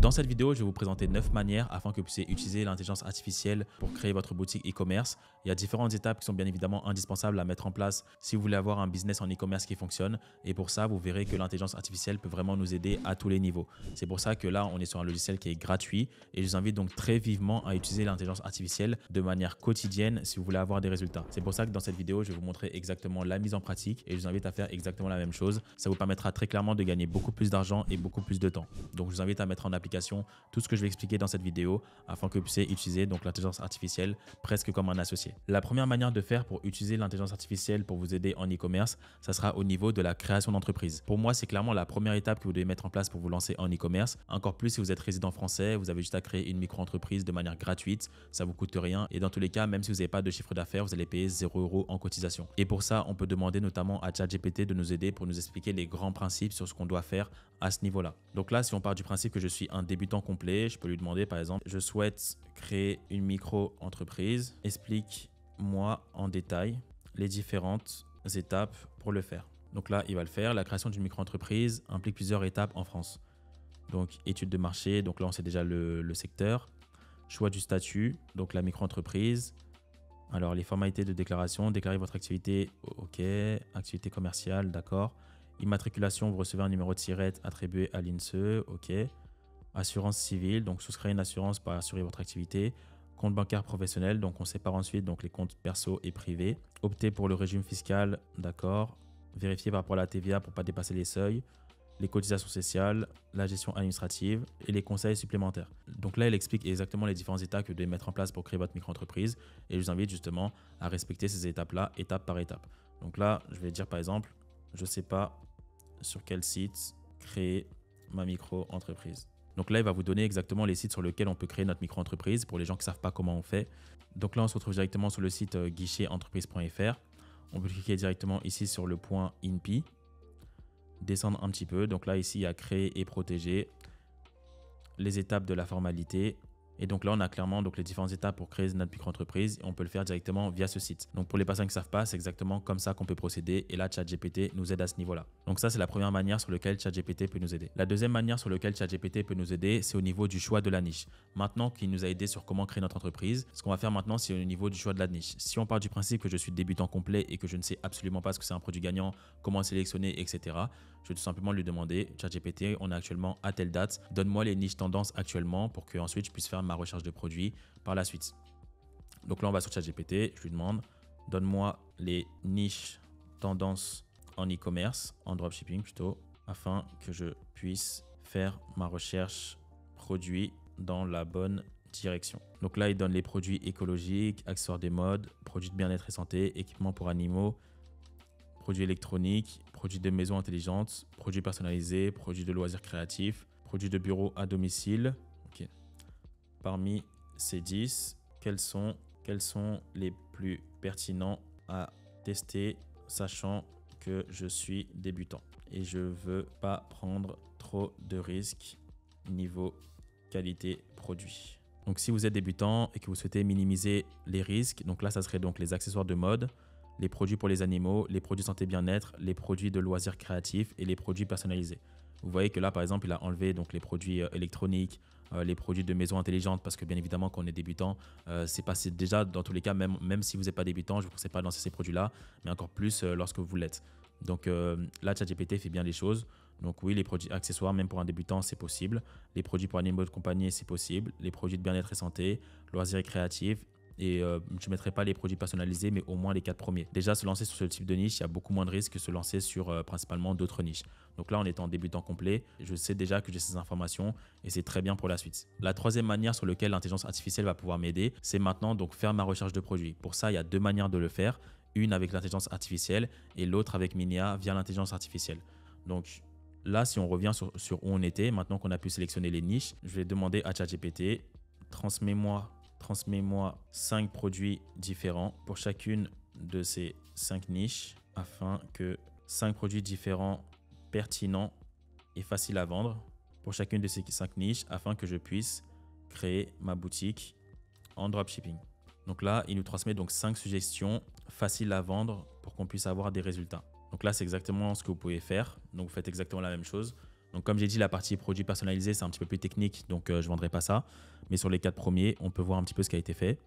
Dans cette vidéo, je vais vous présenter 9 manières afin que vous puissiez utiliser l'intelligence artificielle pour créer votre boutique e-commerce. Il y a différentes étapes qui sont bien évidemment indispensables à mettre en place si vous voulez avoir un business en e-commerce qui fonctionne. Et pour ça, vous verrez que l'intelligence artificielle peut vraiment nous aider à tous les niveaux. C'est pour ça que là, on est sur un logiciel qui est gratuit et je vous invite donc très vivement à utiliser l'intelligence artificielle de manière quotidienne si vous voulez avoir des résultats. C'est pour ça que dans cette vidéo, je vais vous montrer exactement la mise en pratique et je vous invite à faire exactement la même chose. Ça vous permettra très clairement de gagner beaucoup plus d'argent et beaucoup plus de temps. Donc, je vous invite à mettre en application tout ce que je vais expliquer dans cette vidéo afin que vous puissiez utiliser donc l'intelligence artificielle presque comme un associé. La première manière de faire pour utiliser l'intelligence artificielle pour vous aider en e-commerce, ça sera au niveau de la création d'entreprise. Pour moi, c'est clairement la première étape que vous devez mettre en place pour vous lancer en e-commerce. Encore plus si vous êtes résident français, vous avez juste à créer une micro-entreprise de manière gratuite, ça vous coûte rien et dans tous les cas, même si vous n'avez pas de chiffre d'affaires, vous allez payer 0 € en cotisation. Et pour ça, on peut demander notamment à ChatGPT de nous aider pour nous expliquer les grands principes sur ce qu'on doit faire à ce niveau-là. Donc là, si on part du principe que je suis un débutant complet, je peux lui demander par exemple, je souhaite créer une micro-entreprise, explique-moi en détail les différentes étapes pour le faire. Donc là, il va le faire. La création d'une micro-entreprise implique plusieurs étapes en France. Donc étude de marché, donc là on sait déjà le secteur, choix du statut, donc la micro-entreprise. Alors les formalités de déclaration, déclarer votre activité, ok, activité commerciale, d'accord. Immatriculation, vous recevez un numéro de SIRET attribué à l'INSEE, ok. Assurance civile, donc souscrire une assurance pour assurer votre activité. Compte bancaire professionnel, donc on sépare ensuite donc les comptes perso et privés. Opter pour le régime fiscal, d'accord. Vérifier par rapport à la TVA pour ne pas dépasser les seuils. Les cotisations sociales, la gestion administrative et les conseils supplémentaires. Donc là, elle explique exactement les différentes étapes que vous devez mettre en place pour créer votre micro-entreprise et je vous invite justement à respecter ces étapes-là, étape par étape. Donc là, je vais dire par exemple, je ne sais pas sur quel site créer ma micro-entreprise. Donc là, il va vous donner exactement les sites sur lesquels on peut créer notre micro-entreprise pour les gens qui ne savent pas comment on fait. Donc là, on se retrouve directement sur le site guichet-entreprise.fr. On peut cliquer directement ici sur le point INPI. Descendre un petit peu. Donc là, ici, il y a créer et protéger, les étapes de la formalité. Et donc là, on a clairement donc, les différentes étapes pour créer notre micro-entreprise et on peut le faire directement via ce site. Donc pour les personnes qui ne savent pas, c'est exactement comme ça qu'on peut procéder et là, ChatGPT nous aide à ce niveau-là. Donc ça, c'est la première manière sur laquelle ChatGPT peut nous aider. La deuxième manière sur laquelle ChatGPT peut nous aider, c'est au niveau du choix de la niche. Maintenant qu'il nous a aidé sur comment créer notre entreprise, ce qu'on va faire maintenant, c'est au niveau du choix de la niche. Si on part du principe que je suis débutant complet et que je ne sais absolument pas ce que c'est un produit gagnant, comment sélectionner, etc., je vais tout simplement lui demander, ChatGPT, on est actuellement à telle date, donne-moi les niches tendances actuellement pour que ensuite je puisse faire ma recherche de produits par la suite. Donc là, on va sur ChatGPT, je lui demande, donne-moi les niches tendances en e-commerce, en dropshipping plutôt, afin que je puisse faire ma recherche produit dans la bonne direction. Donc là, il donne les produits écologiques, accessoires des modes, produits de bien-être et santé, équipements pour animaux, produits électroniques, produits de maison intelligente, produits personnalisés, produits de loisirs créatifs, produits de bureau à domicile. Ok. Parmi ces 10, quels sont les plus pertinents à tester, sachant que je suis débutant et je veux pas prendre trop de risques niveau qualité produit. Donc si vous êtes débutant et que vous souhaitez minimiser les risques, donc là ça serait donc les accessoires de mode, les produits pour les animaux, les produits santé bien-être, les produits de loisirs créatifs et les produits personnalisés. Vous voyez que là, par exemple, il a enlevé donc les produits électroniques, les produits de maison intelligente, parce que bien évidemment, quand on est débutant, c'est passé déjà dans tous les cas, même si vous n'êtes pas débutant, je ne vous conseille pas de lancer ces produits-là, mais encore plus lorsque vous l'êtes. Donc là, ChatGPT fait bien les choses. Donc oui, les produits accessoires, même pour un débutant, c'est possible. Les produits pour animaux de compagnie, c'est possible. Les produits de bien-être et santé, loisirs et créatifs. Et je ne mettrai pas les produits personnalisés, mais au moins les 4 premiers. Déjà, se lancer sur ce type de niche, il y a beaucoup moins de risques que se lancer sur principalement d'autres niches. Donc là, en étant débutant complet, je sais déjà que j'ai ces informations et c'est très bien pour la suite. La troisième manière sur laquelle l'intelligence artificielle va pouvoir m'aider, c'est maintenant donc faire ma recherche de produits. Pour ça, il y a 2 manières de le faire. Une avec l'intelligence artificielle et l'autre avec Minia via l'intelligence artificielle. Donc là, si on revient sur où on était, maintenant qu'on a pu sélectionner les niches, je vais demander à ChatGPT, transmets-moi 5 produits différents pour chacune de ces 5 niches afin que 5 produits différents pertinents et faciles à vendre pour chacune de ces 5 niches afin que je puisse créer ma boutique en dropshipping. Donc là, il nous transmet donc 5 suggestions faciles à vendre pour qu'on puisse avoir des résultats. Donc là, c'est exactement ce que vous pouvez faire. Donc vous faites exactement la même chose. Donc comme j'ai dit, la partie produits personnalisés, c'est un petit peu plus technique, donc je ne vendrai pas ça. Mais sur les 4 premiers, on peut voir un petit peu ce qui a été fait.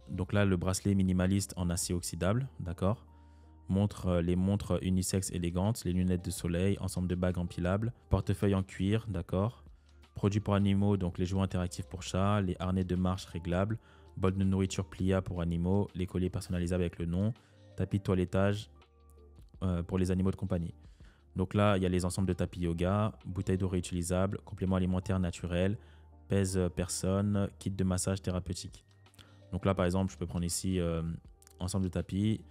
Donc là, le bracelet minimaliste en acier oxydable, d'accord. Les montres unisex élégantes, les lunettes de soleil, ensemble de bagues empilables, portefeuille en cuir, d'accord. Produits pour animaux, donc les jouets interactifs pour chats, les harnais de marche réglables, bol de nourriture pliable pour animaux, les colliers personnalisables avec le nom, tapis de toilettage pour les animaux de compagnie. Donc là, il y a les ensembles de tapis yoga, bouteilles d'eau réutilisables, compléments alimentaires naturels, pèse personne, kit de massage thérapeutique. Donc là, par exemple, je peux prendre ici ensemble de tapis,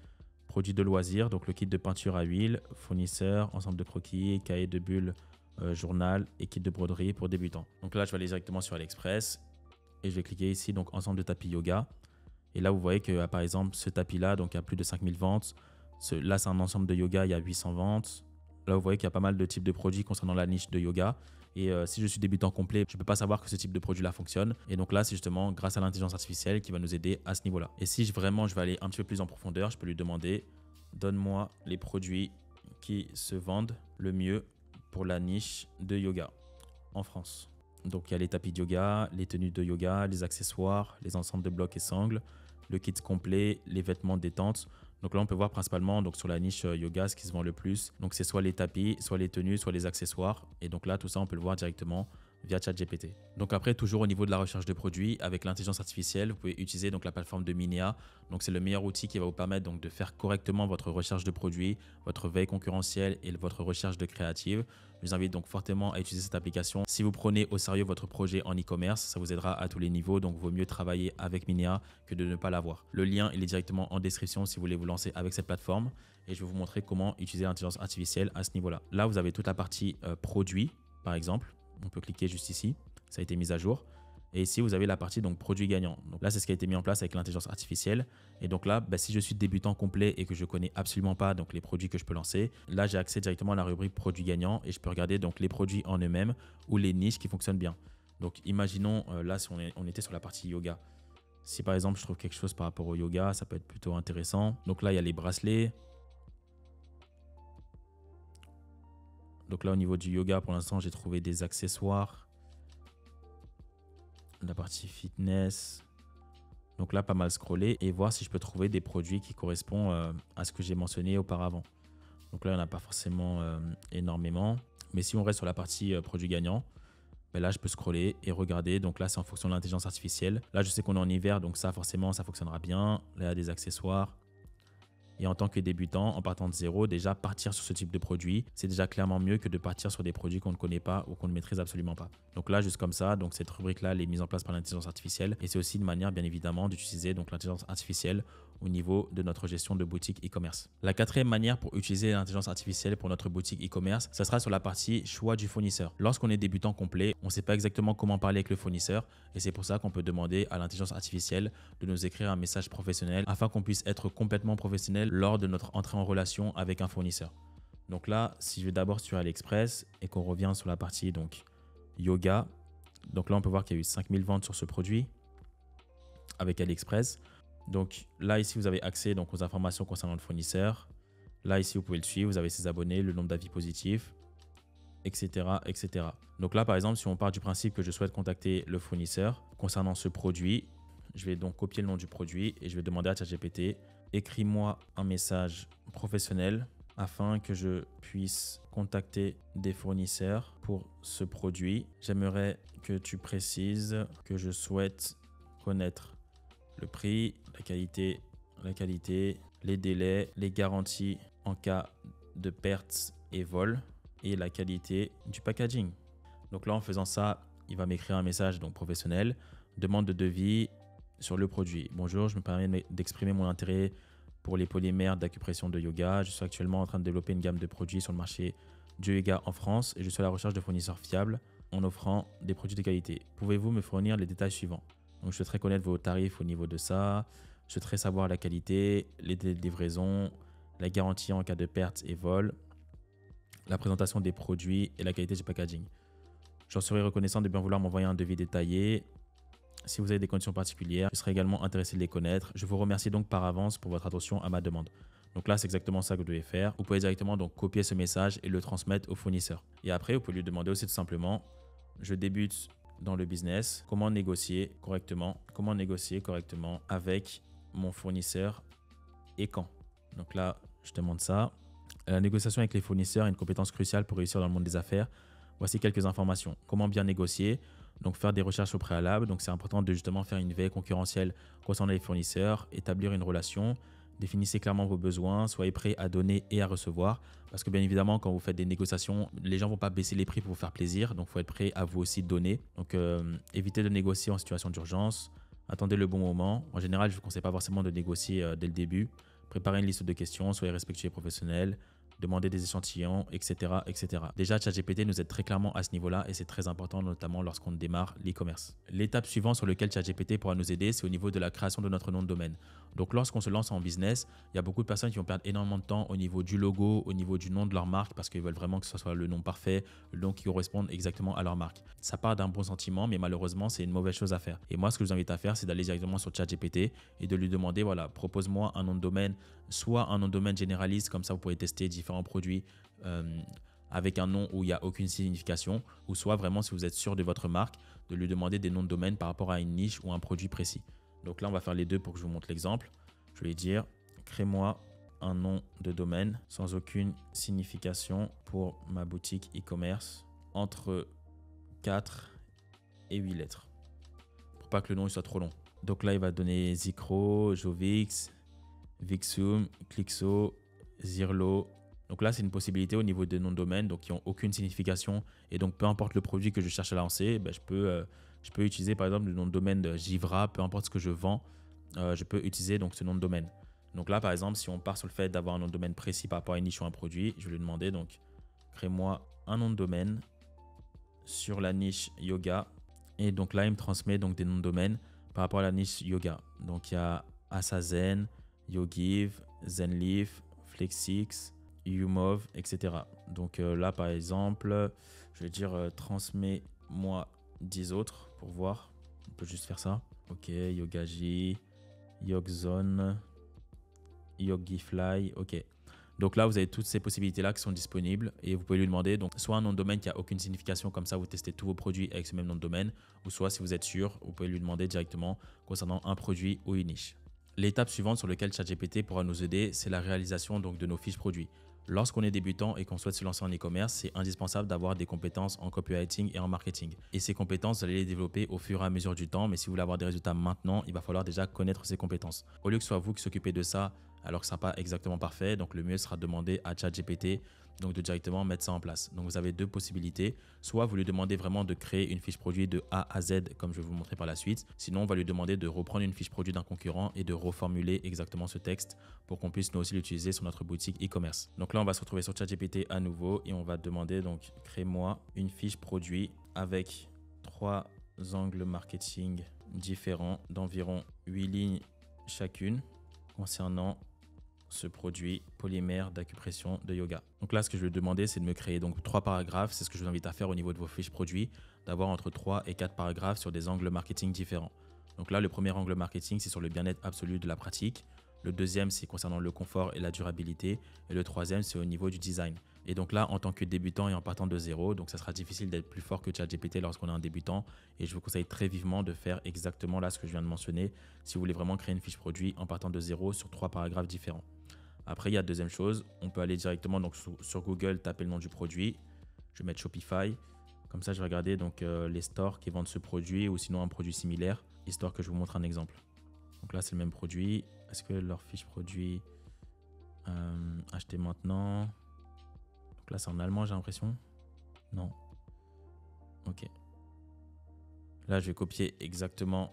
produits de loisirs, donc le kit de peinture à huile, fournisseur, ensemble de croquis, cahier de bulles, journal et kit de broderie pour débutants. Donc là, je vais aller directement sur AliExpress et je vais cliquer ici, donc ensemble de tapis yoga. Et là, vous voyez que par exemple, ce tapis-là, donc il y a plus de 5000 ventes. Là, c'est un ensemble de yoga, il y a 800 ventes. Là, vous voyez qu'il y a pas mal de types de produits concernant la niche de yoga. Et si je suis débutant complet, je ne peux pas savoir que ce type de produit-là fonctionne. Et donc là, c'est justement grâce à l'intelligence artificielle qui va nous aider à ce niveau-là. Et si vraiment je vais aller un petit peu plus en profondeur, je peux lui demander « Donne-moi les produits qui se vendent le mieux pour la niche de yoga en France. » Donc il y a les tapis de yoga, les tenues de yoga, les accessoires, les ensembles de blocs et sangles, le kit complet, les vêtements détente. Donc là, on peut voir principalement donc, sur la niche yoga ce qui se vend le plus. Donc c'est soit les tapis, soit les tenues, soit les accessoires. Et donc là, tout ça, on peut le voir directement via ChatGPT. Donc après, toujours au niveau de la recherche de produits, avec l'intelligence artificielle, vous pouvez utiliser donc la plateforme de Minea. Donc c'est le meilleur outil qui va vous permettre donc de faire correctement votre recherche de produits, votre veille concurrentielle et votre recherche de créative. Je vous invite donc fortement à utiliser cette application. Si vous prenez au sérieux votre projet en e-commerce, ça vous aidera à tous les niveaux. Donc, il vaut mieux travailler avec Minea que de ne pas l'avoir. Le lien, il est directement en description si vous voulez vous lancer avec cette plateforme. Et je vais vous montrer comment utiliser l'intelligence artificielle à ce niveau-là. Là, vous avez toute la partie produits, par exemple. On peut cliquer juste ici. Ça a été mis à jour. Et ici, vous avez la partie donc produits gagnants. Donc là, c'est ce qui a été mis en place avec l'intelligence artificielle. Et donc là, si je suis débutant complet et que je ne connais absolument pas donc, les produits que je peux lancer, là, j'ai accès directement à la rubrique produits gagnants et je peux regarder donc, les produits en eux-mêmes ou les niches qui fonctionnent bien. Donc, imaginons, là, si on était sur la partie yoga. Si par exemple, je trouve quelque chose par rapport au yoga, ça peut être plutôt intéressant. Donc là, il y a les bracelets. Donc là, au niveau du yoga, pour l'instant, j'ai trouvé des accessoires. La partie fitness. Donc là, pas mal scroller et voir si je peux trouver des produits qui correspondent à ce que j'ai mentionné auparavant. Donc là, il n'y en a pas forcément énormément. Mais si on reste sur la partie produits gagnants, là, je peux scroller et regarder. Donc là, c'est en fonction de l'intelligence artificielle. Là, je sais qu'on est en hiver, donc ça, forcément, ça fonctionnera bien. Là, il y a des accessoires. Et en tant que débutant, en partant de zéro, déjà partir sur ce type de produit, c'est déjà clairement mieux que de partir sur des produits qu'on ne connaît pas ou qu'on ne maîtrise absolument pas. Donc là, juste comme ça, donc cette rubrique-là, elle est mise en place par l'intelligence artificielle. Et c'est aussi une manière, bien évidemment, d'utiliser donc l'intelligence artificielle au niveau de notre gestion de boutique e-commerce. La quatrième manière pour utiliser l'intelligence artificielle pour notre boutique e-commerce, ça sera sur la partie choix du fournisseur. Lorsqu'on est débutant complet, on ne sait pas exactement comment parler avec le fournisseur et c'est pour ça qu'on peut demander à l'intelligence artificielle de nous écrire un message professionnel afin qu'on puisse être complètement professionnel lors de notre entrée en relation avec un fournisseur. Donc là, si je vais d'abord sur AliExpress et qu'on revient sur la partie donc yoga, donc là on peut voir qu'il y a eu 5000 ventes sur ce produit avec AliExpress. Donc là, ici, vous avez accès donc, aux informations concernant le fournisseur. Là, ici, vous pouvez le suivre. Vous avez ses abonnés, le nombre d'avis positifs, etc., etc. Donc là, par exemple, si on part du principe que je souhaite contacter le fournisseur concernant ce produit, je vais donc copier le nom du produit et je vais demander à ChatGPT, écris-moi un message professionnel afin que je puisse contacter des fournisseurs pour ce produit. J'aimerais que tu précises que je souhaite connaître le prix, la qualité, les délais, les garanties en cas de perte et vol et la qualité du packaging. Donc là, en faisant ça, il va m'écrire un message donc professionnel, demande de devis sur le produit. Bonjour, je me permets d'exprimer mon intérêt pour les polymères d'acupression de yoga. Je suis actuellement en train de développer une gamme de produits sur le marché du yoga en France et je suis à la recherche de fournisseurs fiables en offrant des produits de qualité. Pouvez-vous me fournir les détails suivants? Donc, je souhaiterais connaître vos tarifs au niveau de ça. Je souhaiterais savoir la qualité, les délais de livraison, la garantie en cas de perte et vol, la présentation des produits et la qualité du packaging. J'en serais reconnaissant de bien vouloir m'envoyer un devis détaillé. Si vous avez des conditions particulières, je serais également intéressé de les connaître. Je vous remercie donc par avance pour votre attention à ma demande. Donc là, c'est exactement ça que vous devez faire. Vous pouvez directement donc copier ce message et le transmettre au fournisseur. Et après, vous pouvez lui demander aussi tout simplement, je débute dans le business, comment négocier correctement avec mon fournisseur et quand. Donc là, je demande ça. La négociation avec les fournisseurs est une compétence cruciale pour réussir dans le monde des affaires. Voici quelques informations. Comment bien négocier? Donc faire des recherches au préalable. Donc c'est important de justement faire une veille concurrentielle concernant les fournisseurs, établir une relation, définissez clairement vos besoins, soyez prêts à donner et à recevoir. Parce que bien évidemment, quand vous faites des négociations, les gens ne vont pas baisser les prix pour vous faire plaisir. Donc il faut être prêt à vous aussi donner. Donc évitez de négocier en situation d'urgence. Attendez le bon moment. En général, je ne vous conseille pas forcément de négocier dès le début. Préparez une liste de questions, soyez respectueux et professionnel. Demander des échantillons, etc., etc. Déjà, ChatGPT nous aide très clairement à ce niveau-là et c'est très important, notamment lorsqu'on démarre l'e-commerce. L'étape suivante sur laquelle ChatGPT pourra nous aider, c'est au niveau de la création de notre nom de domaine. Donc, lorsqu'on se lance en business, il y a beaucoup de personnes qui vont perdre énormément de temps au niveau du logo, au niveau du nom de leur marque, parce qu'ils veulent vraiment que ce soit le nom parfait, le nom qui corresponde exactement à leur marque. Ça part d'un bon sentiment, mais malheureusement, c'est une mauvaise chose à faire. Et moi, ce que je vous invite à faire, c'est d'aller directement sur ChatGPT et de lui demander, voilà, propose-moi un nom de domaine, soit un nom de domaine généraliste, comme ça vous pourrez tester différents produits avec un nom où il n'y a aucune signification, ou soit vraiment, si vous êtes sûr de votre marque, de lui demander des noms de domaine par rapport à une niche ou un produit précis. Donc là, on va faire les deux pour que je vous montre l'exemple. Je vais dire, crée-moi un nom de domaine sans aucune signification pour ma boutique e-commerce entre 4 et 8 lettres, pour pas que le nom soit trop long. Donc là, il va donner Zicro, Jovix, Vixum, Clixo, Zirlo. Donc là, c'est une possibilité au niveau des noms de domaine, donc qui n'ont aucune signification. Et donc, peu importe le produit que je cherche à lancer, je peux utiliser par exemple le nom de domaine de Givra, peu importe ce que je vends, je peux utiliser donc ce nom de domaine. Donc là, par exemple, si on part sur le fait d'avoir un nom de domaine précis par rapport à une niche ou un produit, je vais lui demander donc crée-moi un nom de domaine sur la niche yoga. Et donc là, il me transmet donc des noms de domaine par rapport à la niche yoga. Donc il y a Asazen, Yogive, Zenleaf, Flexix, Umove, etc. Donc là, par exemple, je vais dire transmets-moi 10 autres pour voir. On peut juste faire ça. Ok, Yogaji, Yogzone, Yogifly, ok. Donc là, vous avez toutes ces possibilités-là qui sont disponibles et vous pouvez lui demander donc soit un nom de domaine qui n'a aucune signification, comme ça vous testez tous vos produits avec ce même nom de domaine, ou soit si vous êtes sûr, vous pouvez lui demander directement concernant un produit ou une niche. L'étape suivante sur laquelle ChatGPT pourra nous aider, c'est la réalisation donc de nos fiches produits. Lorsqu'on est débutant et qu'on souhaite se lancer en e-commerce, c'est indispensable d'avoir des compétences en copywriting et en marketing. Et ces compétences, vous allez les développer au fur et à mesure du temps, mais si vous voulez avoir des résultats maintenant, il va falloir déjà connaître ces compétences. Au lieu que ce soit vous qui s'occupez de ça, alors que ce ne sera pas exactement parfait, donc le mieux sera de demander à ChatGPT donc de directement mettre ça en place. Donc vous avez deux possibilités. Soit vous lui demandez vraiment de créer une fiche produit de A à Z, comme je vais vous montrer par la suite. Sinon, on va lui demander de reprendre une fiche produit d'un concurrent et de reformuler exactement ce texte pour qu'on puisse nous aussi l'utiliser sur notre boutique e-commerce. Donc là, on va se retrouver sur ChatGPT à nouveau et on va demander donc crée-moi une fiche produit avec 3 angles marketing différents d'environ 8 lignes chacune concernant ce produit polymère d'acupression de yoga. Donc là, ce que je vais demander, c'est de me créer donc 3 paragraphes. C'est ce que je vous invite à faire au niveau de vos fiches produits, d'avoir entre 3 et 4 paragraphes sur des angles marketing différents. Donc là, le premier angle marketing, c'est sur le bien-être absolu de la pratique. Le deuxième, c'est concernant le confort et la durabilité. Et le troisième, c'est au niveau du design. Et donc là, en tant que débutant et en partant de zéro, donc ça sera difficile d'être plus fort que ChatGPT lorsqu'on est un débutant. Et je vous conseille très vivement de faire exactement là ce que je viens de mentionner si vous voulez vraiment créer une fiche produit en partant de zéro sur 3 paragraphes différents. Après, il y a deuxième chose, on peut aller directement donc, sur Google, taper le nom du produit. Je vais mettre Shopify. Comme ça, je vais regarder donc, les stores qui vendent ce produit ou sinon un produit similaire, histoire que je vous montre un exemple. Donc là, c'est le même produit. Est-ce que leur fiche produit acheter maintenant? Donc là, c'est en allemand, j'ai l'impression. Non. Ok. Là, je vais copier exactement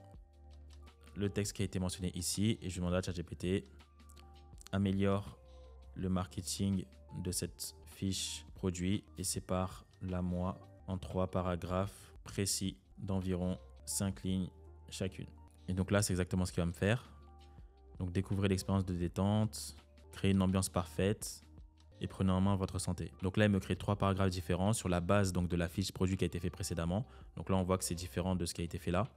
le texte qui a été mentionné ici et je vais demander à ChatGPT améliore le marketing de cette fiche produit et sépare-la-moi en 3 paragraphes précis d'environ 5 lignes chacune. Et donc là, c'est exactement ce qu'il va me faire. Donc découvrez l'expérience de détente, créez une ambiance parfaite et prenez en main votre santé. Donc là, il me crée 3 paragraphes différents sur la base donc, de la fiche produit qui a été fait précédemment. Donc là, on voit que c'est différent de ce qui a été fait là.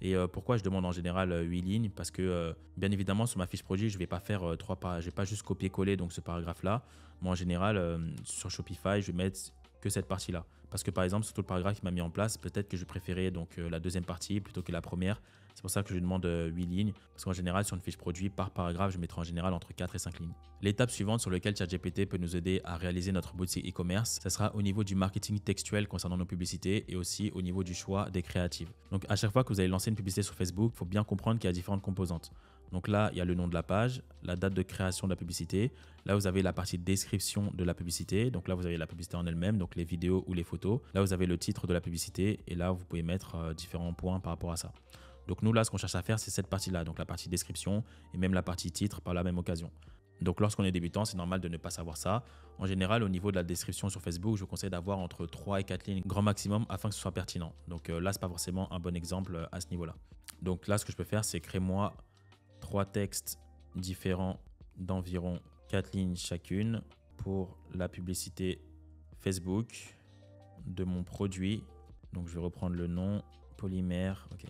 Et pourquoi je demande en général 8 lignes? Parce que bien évidemment, sur ma fiche produit, je ne vais pas faire je vais pas juste copier-coller donc ce paragraphe-là. Moi, en général, sur Shopify, je vais mettre que cette partie-là. Parce que par exemple, sur tout le paragraphe qui m'a mis en place, peut-être que je préférais donc la deuxième partie plutôt que la première. C'est pour ça que je demande 8 lignes. Parce qu'en général, sur une fiche produit, par paragraphe, je mettrai en général entre 4 et 5 lignes. L'étape suivante sur laquelle ChatGPT peut nous aider à réaliser notre boutique e-commerce, ça sera au niveau du marketing textuel concernant nos publicités et aussi au niveau du choix des créatives. Donc à chaque fois que vous allez lancer une publicité sur Facebook, il faut bien comprendre qu'il y a différentes composantes. Donc là, il y a le nom de la page, la date de création de la publicité. Là, vous avez la partie description de la publicité. Donc là, vous avez la publicité en elle-même, donc les vidéos ou les photos. Là, vous avez le titre de la publicité et là, vous pouvez mettre différents points par rapport à ça. Donc nous, là, ce qu'on cherche à faire, c'est cette partie-là, donc la partie description et même la partie titre par la même occasion. Donc lorsqu'on est débutant, c'est normal de ne pas savoir ça. En général, au niveau de la description sur Facebook, je vous conseille d'avoir entre 3 et 4 lignes grand maximum afin que ce soit pertinent. Donc là, ce n'est pas forcément un bon exemple à ce niveau-là. Donc là, ce que je peux faire, c'est créer-moi 3 textes différents d'environ 4 lignes chacune pour la publicité Facebook de mon produit. Donc je vais reprendre le nom, polymère. Ok.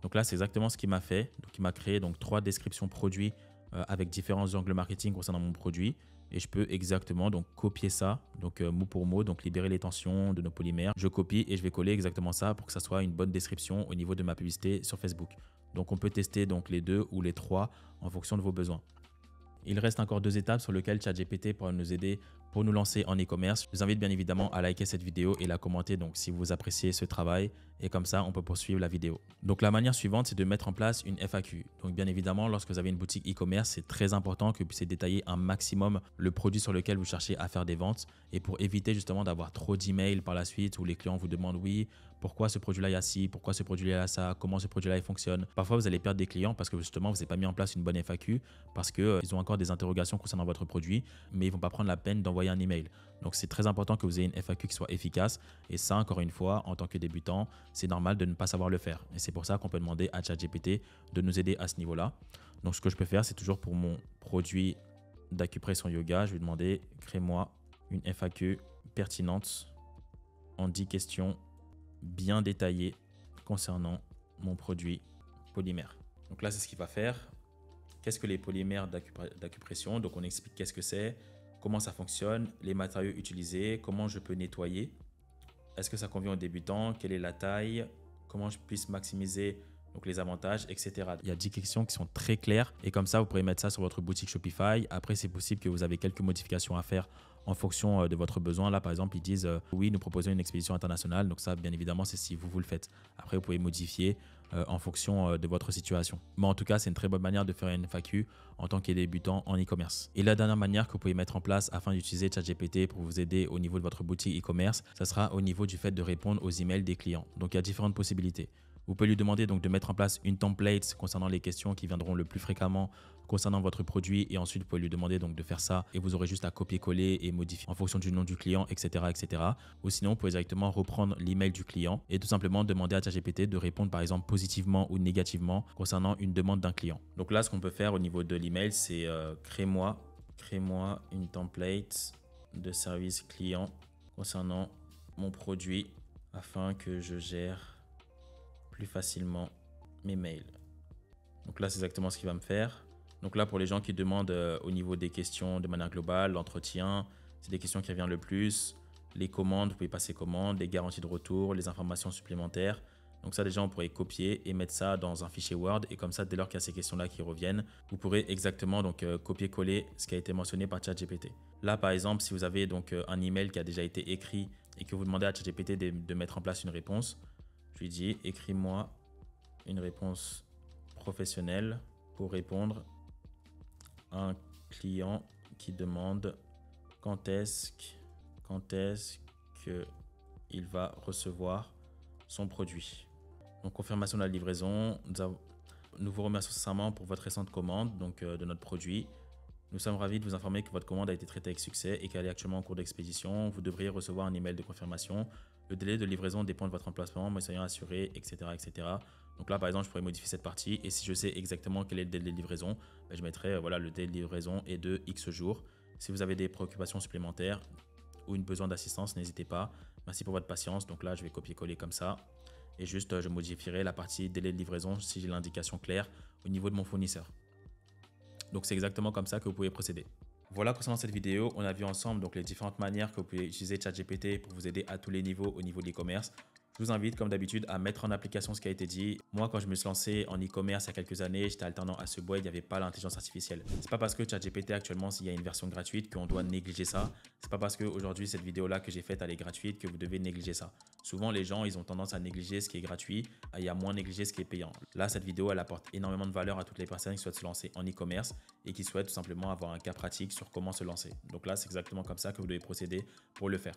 Donc là, c'est exactement ce qu'il m'a fait. Donc il m'a créé donc 3 descriptions produits avec différents angles marketing concernant mon produit. Et je peux exactement donc copier ça, donc mot pour mot, donc libérer les tensions de nos polymères. Je copie et je vais coller exactement ça pour que ça soit une bonne description au niveau de ma publicité sur Facebook. Donc on peut tester donc les 2 ou les 3 en fonction de vos besoins. Il reste encore 2 étapes sur lesquelles ChatGPT pourra nous aider pour nous lancer en e-commerce. Je vous invite bien évidemment à liker cette vidéo et la commenter donc si vous appréciez ce travail, et comme ça on peut poursuivre la vidéo. Donc la manière suivante, c'est de mettre en place une FAQ. Donc bien évidemment, lorsque vous avez une boutique e-commerce, c'est très important que vous puissiez détailler un maximum le produit sur lequel vous cherchez à faire des ventes, et pour éviter justement d'avoir trop d'emails par la suite où les clients vous demandent oui, pourquoi ce produit-là il y a ci, pourquoi ce produit-là il y a ça, comment ce produit-là il fonctionne. Parfois vous allez perdre des clients parce que justement vous n'avez pas mis en place une bonne FAQ, parce qu'ils ont encore des interrogations concernant votre produit, mais ils ne vont pas prendre la peine d'envoyer un email. Donc c'est très important que vous ayez une FAQ qui soit efficace, et ça, encore une fois, en tant que débutant, c'est normal de ne pas savoir le faire. Et c'est pour ça qu'on peut demander à ChatGPT de nous aider à ce niveau-là. Donc ce que je peux faire, c'est toujours pour mon produit d'acupression yoga, je vais demander crée-moi une FAQ pertinente en 10 questions bien détaillées concernant mon produit polymère. Donc là, c'est ce qu'il va faire. Qu'est-ce que les polymères d'acupression? Donc on explique qu'est-ce que c'est, comment ça fonctionne, les matériaux utilisés, comment je peux nettoyer, est-ce que ça convient aux débutants, quelle est la taille, comment je puisse maximiser donc les avantages, etc. Il y a 10 questions qui sont très claires et comme ça, vous pourrez mettre ça sur votre boutique Shopify. Après, c'est possible que vous avez quelques modifications à faire en fonction de votre besoin. Là, par exemple, ils disent oui, nous proposons une expédition internationale. Donc ça, bien évidemment, c'est si vous le faites. Après, vous pouvez modifier en fonction de votre situation. Mais en tout cas, c'est une très bonne manière de faire une FAQ en tant que débutant en e-commerce. Et la dernière manière que vous pouvez mettre en place afin d'utiliser ChatGPT pour vous aider au niveau de votre boutique e-commerce, ça sera au niveau du fait de répondre aux emails des clients. Donc, il y a différentes possibilités. Vous pouvez lui demander donc de mettre en place une template concernant les questions qui viendront le plus fréquemment concernant votre produit, et ensuite vous pouvez lui demander donc de faire ça et vous aurez juste à copier-coller et modifier en fonction du nom du client, etc., etc. Ou sinon, vous pouvez directement reprendre l'email du client et tout simplement demander à ChatGPT de répondre par exemple positivement ou négativement concernant une demande d'un client. Donc là, ce qu'on peut faire au niveau de l'email, c'est crée-moi une template de service client concernant mon produit afin que je gère plus facilement mes mails. Donc là, c'est exactement ce qu'il va me faire. Donc là, pour les gens qui demandent au niveau des questions de manière globale, l'entretien, c'est des questions qui reviennent le plus. Les commandes, vous pouvez passer commande, les garanties de retour, les informations supplémentaires. Donc ça, déjà, on pourrait copier et mettre ça dans un fichier Word. Et comme ça, dès lors qu'il y a ces questions-là qui reviennent, vous pourrez exactement donc copier-coller ce qui a été mentionné par ChatGPT. Là, par exemple, si vous avez donc un email qui a déjà été écrit et que vous demandez à ChatGPT de mettre en place une réponse, je lui dis écris-moi une réponse professionnelle pour répondre à un client qui demande quand est-ce qu'il va recevoir son produit. Donc confirmation de la livraison. Nous vous remercions sincèrement pour votre récente commande de notre produit. Nous sommes ravis de vous informer que votre commande a été traitée avec succès et qu'elle est actuellement en cours d'expédition. Vous devriez recevoir un email de confirmation. Le délai de livraison dépend de votre emplacement, mais soyez assurés, etc., etc. Donc là, par exemple, je pourrais modifier cette partie et si je sais exactement quel est le délai de livraison, je mettrai voilà, le délai de livraison est de X jours. Si vous avez des préoccupations supplémentaires ou une besoin d'assistance, n'hésitez pas. Merci pour votre patience. Donc là, je vais copier-coller comme ça et juste je modifierai la partie délai de livraison si j'ai l'indication claire au niveau de mon fournisseur. Donc c'est exactement comme ça que vous pouvez procéder. Voilà, concernant cette vidéo, on a vu ensemble donc les différentes manières que vous pouvez utiliser ChatGPT pour vous aider à tous les niveaux au niveau de l'e-commerce. Je vous invite, comme d'habitude, à mettre en application ce qui a été dit. Moi, quand je me suis lancé en e-commerce il y a quelques années, j'étais alternant à Subway, il n'y avait pas l'intelligence artificielle. C'est pas parce que ChatGPT actuellement, s'il y a une version gratuite, qu'on doit négliger ça. C'est pas parce qu'aujourd'hui, cette vidéo-là que j'ai faite, elle est gratuite, que vous devez négliger ça. Souvent, les gens, ils ont tendance à négliger ce qui est gratuit et à moins négliger ce qui est payant. Là, cette vidéo, elle apporte énormément de valeur à toutes les personnes qui souhaitent se lancer en e-commerce et qui souhaitent tout simplement avoir un cas pratique sur comment se lancer. Donc là, c'est exactement comme ça que vous devez procéder pour le faire.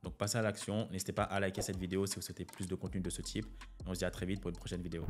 Donc passez à l'action, n'hésitez pas à liker cette vidéo si vous souhaitez plus de contenu de ce type. On se dit à très vite pour une prochaine vidéo.